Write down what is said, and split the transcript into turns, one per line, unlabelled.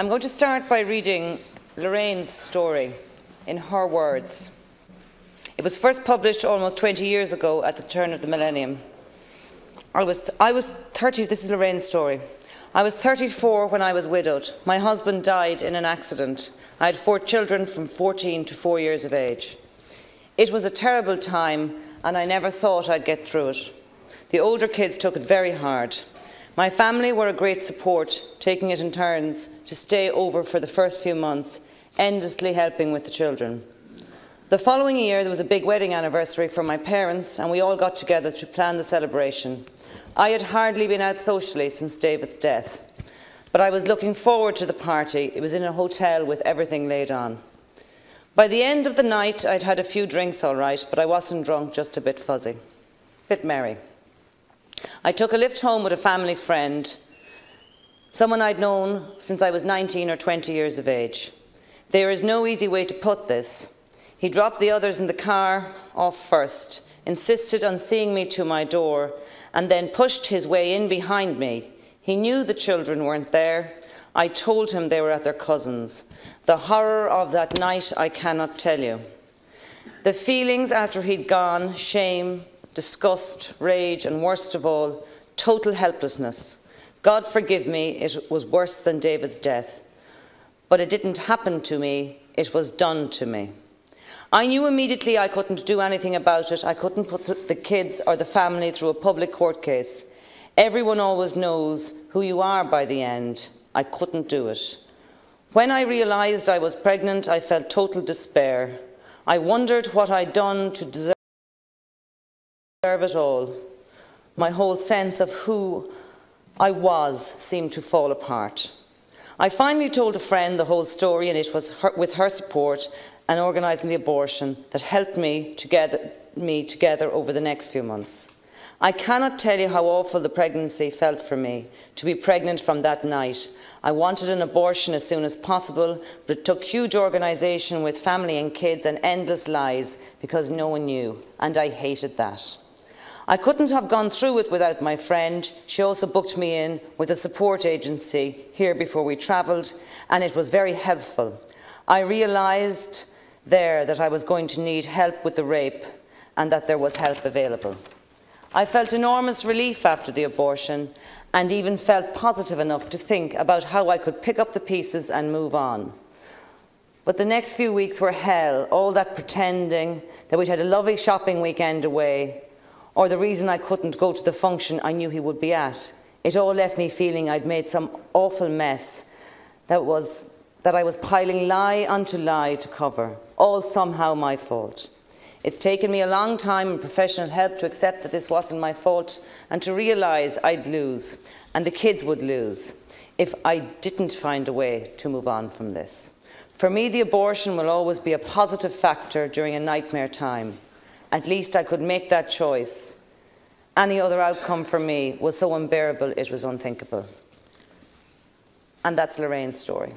I'm going to start by reading Lorraine's story in her words. It was first published almost 20 years ago at the turn of the millennium. I was 30, this is Lorraine's story. I was 34 when I was widowed. My husband died in an accident. I had 4 children from 14 to 4 years of age. It was a terrible time, and I never thought I'd get through it. The older kids took it very hard. My family were a great support, taking it in turns to stay over for the first few months, endlessly helping with the children. The following year, there was a big wedding anniversary for my parents, and we all got together to plan the celebration. I had hardly been out socially since David's death, but I was looking forward to the party. It was in a hotel with everything laid on. By the end of the night, I'd had a few drinks all right, but I wasn't drunk, just a bit fuzzy, a bit merry. I took a lift home with a family friend, someone I'd known since I was 19 or 20 years of age. There is no easy way to put this. He dropped the others in the car off first, insisted on seeing me to my door, and then pushed his way in behind me. He knew the children weren't there. I told him they were at their cousins'. The horror of that night I cannot tell you. The feelings after he'd gone, shame, disgust, rage, and worst of all, total helplessness. God forgive me, it was worse than David's death. But it didn't happen to me, it was done to me. I knew immediately I couldn't do anything about it. I couldn't put the kids or the family through a public court case. Everyone always knows who you are by the end. I couldn't do it. When I realised I was pregnant, I felt total despair. I wondered what I'd done to deserve it all. My whole sense of who I was seemed to fall apart. I finally told a friend the whole story, and it was with her support and organising the abortion that helped me together over the next few months. I cannot tell you how awful the pregnancy felt for me, to be pregnant from that night. I wanted an abortion as soon as possible, but it took huge organisation with family and kids and endless lies because no one knew, and I hated that. I couldn't have gone through it without my friend. She also booked me in with a support agency here before we travelled, and it was very helpful. I realised there that I was going to need help with the rape and that there was help available. I felt enormous relief after the abortion and even felt positive enough to think about how I could pick up the pieces and move on. But the next few weeks were hell, all that pretending that we'd had a lovely shopping weekend away, or the reason I couldn't go to the function I knew he would be at. It all left me feeling I'd made some awful mess that I was piling lie onto lie to cover, all somehow my fault. It's taken me a long time and professional help to accept that this wasn't my fault and to realise I'd lose, and the kids would lose, if I didn't find a way to move on from this. For me, the abortion will always be a positive factor during a nightmare time. At least I could make that choice. Any other outcome for me was so unbearable it was unthinkable. And that's Lorraine's story.